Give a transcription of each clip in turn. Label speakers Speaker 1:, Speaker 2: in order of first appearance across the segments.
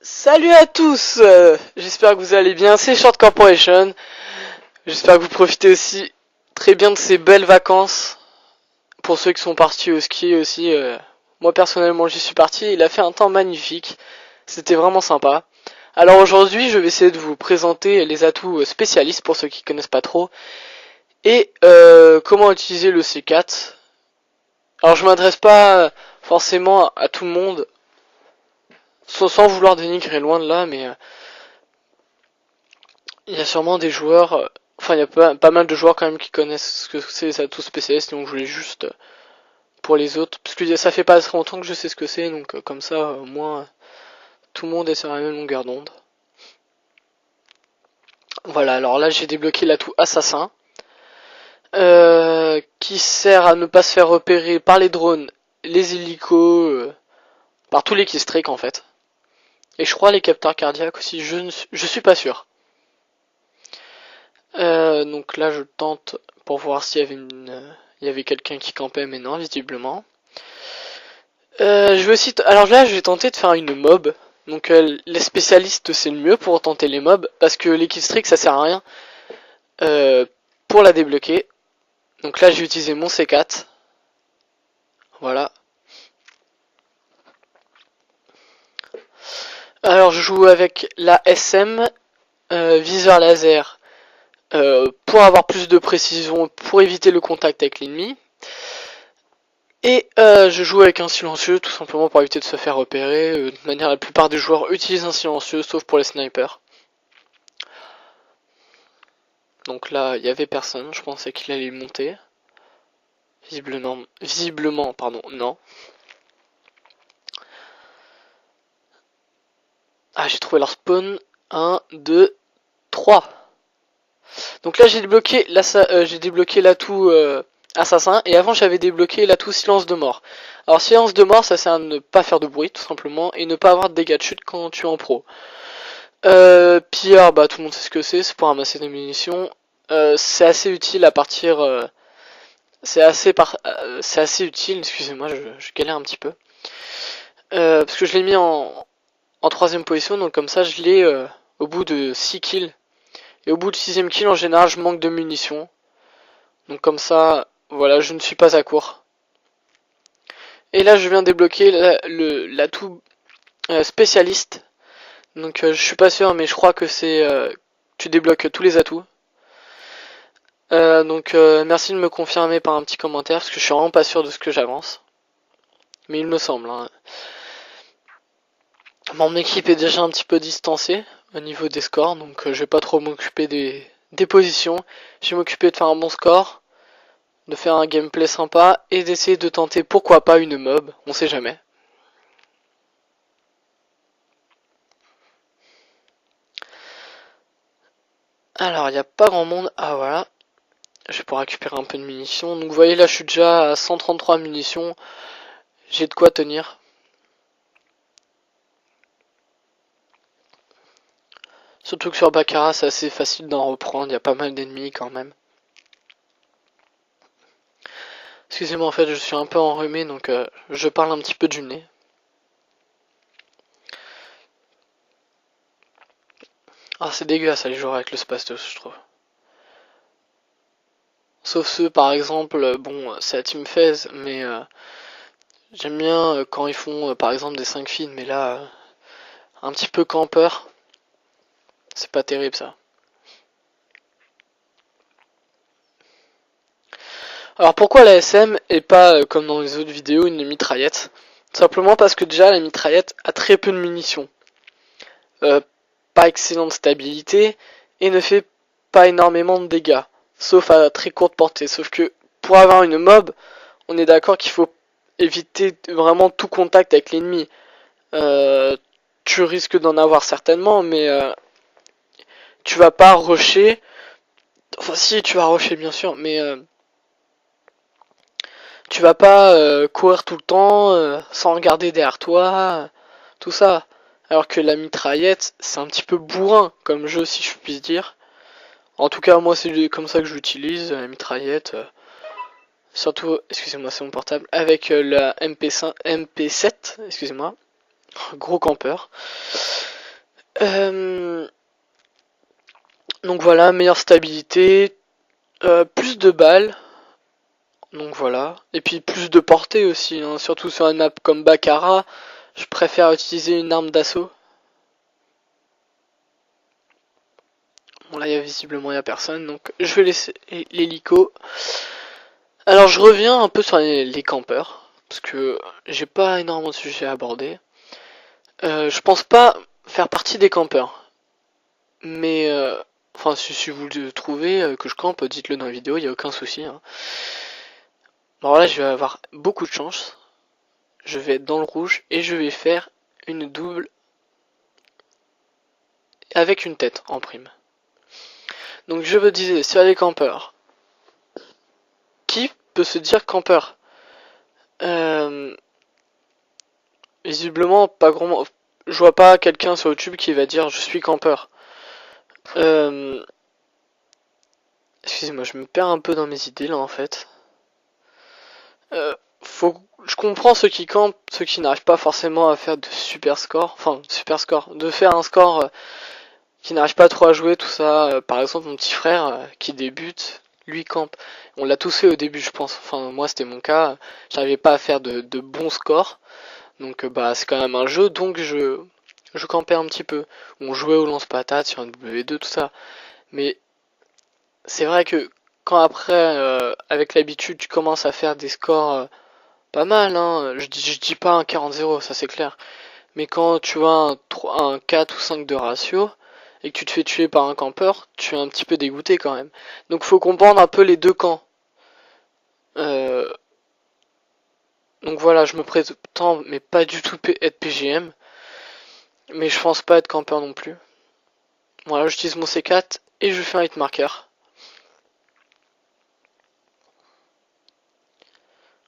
Speaker 1: Salut à tous, j'espère que vous allez bien, c'est Short Corporation. J'espère que vous profitez aussi très bien de ces belles vacances. Pour ceux qui sont partis au ski aussi, moi personnellement j'y suis parti, il a fait un temps magnifique, c'était vraiment sympa. Alors aujourd'hui je vais essayer de vous présenter les atouts spécialistes pour ceux qui connaissent pas trop. Et comment utiliser le C4. Alors je m'adresse pas forcément à tout le monde, sans vouloir dénigrer, loin de là, mais il y a sûrement des joueurs, enfin il y a pas mal de joueurs quand même qui connaissent ce que c'est les atouts spécialistes, donc je voulais juste pour les autres, parce que ça fait pas très longtemps que je sais ce que c'est, donc comme ça au moins tout le monde est sur la même longueur d'onde. Voilà, alors là j'ai débloqué l'atout assassin, qui sert à ne pas se faire repérer par les drones, les hélicos, par tous les killstreaks en fait. Et je crois les capteurs cardiaques aussi, je suis pas sûr. Donc là je tente pour voir s'il y avait il y avait quelqu'un qui campait, mais non visiblement. Je vais aussi alors là je vais tenter de faire une mob. Donc les spécialistes c'est le mieux pour tenter les mobs, parce que les killstreaks ça sert à rien pour la débloquer. Donc là j'ai utilisé mon C4. Voilà. Alors je joue avec la SM, viseur laser, pour avoir plus de précision, pour éviter le contact avec l'ennemi. Et je joue avec un silencieux tout simplement pour éviter de se faire repérer. De manière, la plupart des joueurs utilisent un silencieux, sauf pour les snipers. Donc là, il y avait personne, je pensais qu'il allait monter. Visiblement, pardon, non. Ah, j'ai trouvé leur spawn. 1, 2, 3. Donc là, j'ai débloqué l'atout assassin, et avant j'avais débloqué l'atout silence de mort. Alors silence de mort, ça sert à ne pas faire de bruit tout simplement, et ne pas avoir de dégâts de chute quand tu es en pro. Pire, bah tout le monde sait ce que c'est pour ramasser des munitions. C'est assez utile à partir... c'est assez utile, excusez-moi, je galère un petit peu. Parce que je l'ai mis en troisième position, donc comme ça je l'ai au bout de 6 kills. Et au bout de 6ème kill, en général, je manque de munitions. Donc comme ça, voilà, je ne suis pas à court. Et là, je viens débloquer l'atout spécialiste. Donc je suis pas sûr, mais je crois que c'est... tu débloques tous les atouts. Donc merci de me confirmer par un petit commentaire, parce que je suis vraiment pas sûr de ce que j'avance. Mais il me semble. Hein. Mon équipe est déjà un petit peu distancée au niveau des scores, donc je vais pas trop m'occuper des positions. Je vais m'occuper de faire un bon score, de faire un gameplay sympa, et d'essayer de tenter pourquoi pas une mob, on sait jamais. Alors il n'y a pas grand monde, ah voilà. Je vais pouvoir récupérer un peu de munitions. Donc vous voyez là je suis déjà à 133 munitions. J'ai de quoi tenir. Surtout que sur Baccarat c'est assez facile d'en reprendre. Il y a pas mal d'ennemis quand même. Excusez-moi en fait je suis un peu enrhumé donc je parle un petit peu du nez. Ah c'est dégueulasse les joueurs avec le Spastos je trouve. Sauf ceux par exemple, bon c'est la Team Fez mais... j'aime bien quand ils font par exemple des 5 feeds, mais là, un petit peu campeur, c'est pas terrible ça. Alors pourquoi la SM et pas comme dans les autres vidéos une mitraillette? Simplement parce que déjà la mitraillette a très peu de munitions, pas excellente stabilité et ne fait pas énormément de dégâts, sauf à très courte portée. Sauf que pour avoir une mob, on est d'accord qu'il faut éviter vraiment tout contact avec l'ennemi. Tu risques d'en avoir certainement, mais tu vas pas rusher. Enfin si, tu vas rusher bien sûr, mais tu vas pas courir tout le temps sans regarder derrière toi, tout ça. Alors que la mitraillette, c'est un petit peu bourrin comme jeu si je puis dire. En tout cas, moi c'est comme ça que j'utilise la mitraillette. Surtout, excusez-moi, c'est mon portable, avec la MP7, excusez-moi, gros campeur. Euh, donc voilà, meilleure stabilité, plus de balles, donc voilà, et puis plus de portée aussi, hein. Surtout sur une map comme Baccarat, je préfère utiliser une arme d'assaut. Bon là, visiblement il y a personne, donc je vais laisser l'hélico. Alors je reviens un peu sur les campeurs, parce que j'ai pas énormément de sujets à aborder. Je pense pas faire partie des campeurs, mais enfin si vous le trouvez que je campe, dites-le dans la vidéo, il y a aucun souci, hein. Alors là je vais avoir beaucoup de chance, je vais être dans le rouge et je vais faire une double avec une tête en prime. Donc je me disais sur les campeurs, qui peut se dire campeur? Visiblement pas grand. Je vois pas quelqu'un sur YouTube qui va dire je suis campeur. Excusez-moi, je me perds un peu dans mes idées là en fait. Je comprends ceux qui campent, ceux qui n'arrivent pas forcément à faire de super score, enfin super score, de faire un score qui n'arrive pas trop à jouer, tout ça. Par exemple, mon petit frère qui débute, lui campe. On l'a tous fait au début, je pense. Enfin, moi c'était mon cas. J'arrivais pas à faire de bons scores, donc bah c'est quand même un jeu, donc je campais un petit peu. On jouait au lance-patate sur un W2, tout ça. Mais c'est vrai que quand après, avec l'habitude, tu commences à faire des scores pas mal, hein. Je dis pas un 40-0, ça c'est clair. Mais quand tu as un 4 ou 5 de ratio, et que tu te fais tuer par un campeur, tu es un petit peu dégoûté quand même. Donc faut comprendre un peu les deux camps. Euh, donc voilà, je me prétends, mais pas du tout être PGM. Mais je pense pas être campeur non plus. Voilà, j'utilise mon C4 et je fais un hitmarker.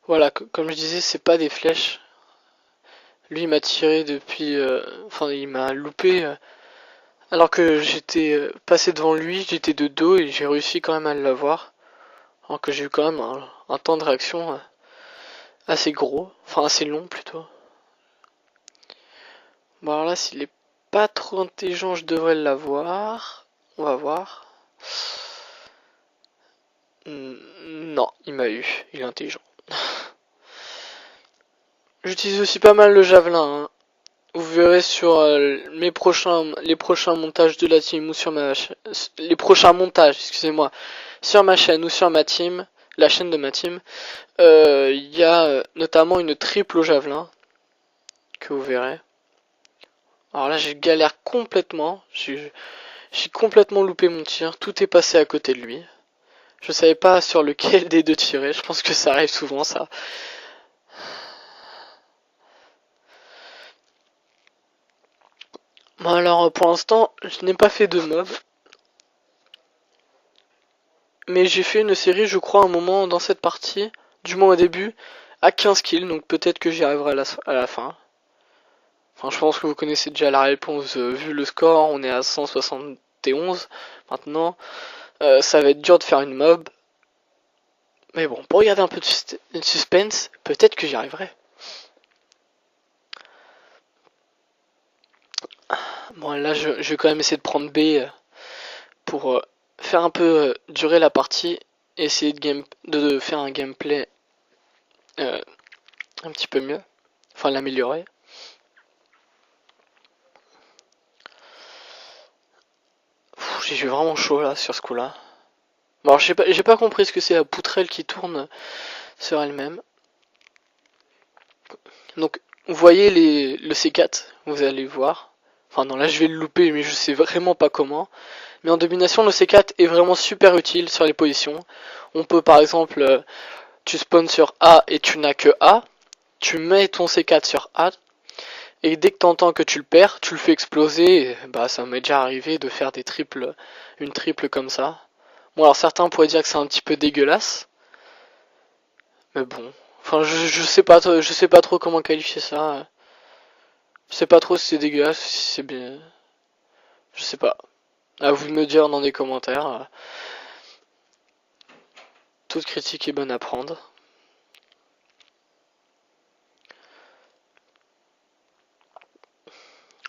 Speaker 1: Voilà, comme je disais, c'est pas des flèches. Lui, il m'a tiré depuis... Enfin, il m'a loupé. Alors que j'étais passé devant lui, j'étais de dos et j'ai réussi quand même à l'avoir. Alors que j'ai eu quand même un temps de réaction assez gros. Enfin, assez long plutôt. Bon, alors là, s'il est pas trop intelligent, je devrais l'avoir. On va voir. Non, il m'a eu. Il est intelligent. J'utilise aussi pas mal le javelin, hein. Vous verrez sur les prochains montages de la team ou sur ma chaîne, les prochains montages, excusez-moi, sur ma chaîne ou sur ma team, la chaîne de ma team, il y a notamment une triple au javelin que vous verrez. Alors là, j'ai galère complètement, j'ai complètement loupé mon tir, tout est passé à côté de lui. Je savais pas sur lequel des deux tirer, je pense que ça arrive souvent ça. Bon alors pour l'instant, je n'ai pas fait de mob. Mais j'ai fait une série, je crois, un moment dans cette partie, du moins au début, à 15 kills, donc peut-être que j'y arriverai à la fin. Enfin, je pense que vous connaissez déjà la réponse, vu le score, on est à 171 maintenant. Ça va être dur de faire une mob. Mais bon, pour regarder un peu de suspense, peut-être que j'y arriverai. Bon, là, je vais quand même essayer de prendre B pour faire un peu durer la partie et essayer de faire un gameplay euh, un petit peu mieux. Enfin, l'améliorer. J'ai vraiment chaud là sur ce coup là. Bon, alors j'ai pas compris ce que c'est la poutrelle qui tourne sur elle-même. Donc vous voyez le C4, vous allez voir. Enfin non, là je vais le louper mais je sais vraiment pas comment. Mais en domination le C4 est vraiment super utile sur les positions. On peut par exemple, tu spawns sur A et tu n'as que A. Tu mets ton C4 sur A. Et dès que t'entends que tu le perds, tu le fais exploser. Et, bah ça m'est déjà arrivé de faire une triple comme ça. Bon alors certains pourraient dire que c'est un petit peu dégueulasse, mais bon. Enfin je sais pas trop comment qualifier ça. Je sais pas trop si c'est dégueulasse, si c'est bien. Je sais pas. À vous de me dire dans les commentaires. Toute critique est bonne à prendre.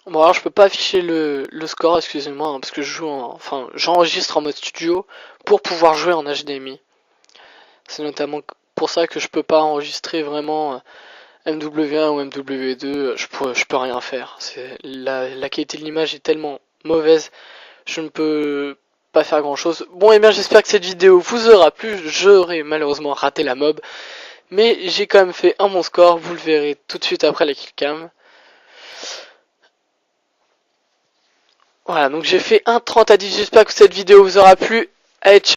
Speaker 1: Bon alors je peux pas afficher le score, excusez-moi, hein, parce que je joue enfin j'enregistre en mode studio pour pouvoir jouer en HDMI. C'est notamment pour ça que je peux pas enregistrer vraiment MW1 ou MW2, je peux rien faire. La qualité de l'image est tellement mauvaise, je ne peux pas faire grand chose. Bon et bien j'espère que cette vidéo vous aura plu, j'aurais malheureusement raté la mob, mais j'ai quand même fait un bon score, vous le verrez tout de suite après la killcam. Voilà, donc j'ai fait un 30 à 10, j'espère que cette vidéo vous aura plu. Allez, ciao.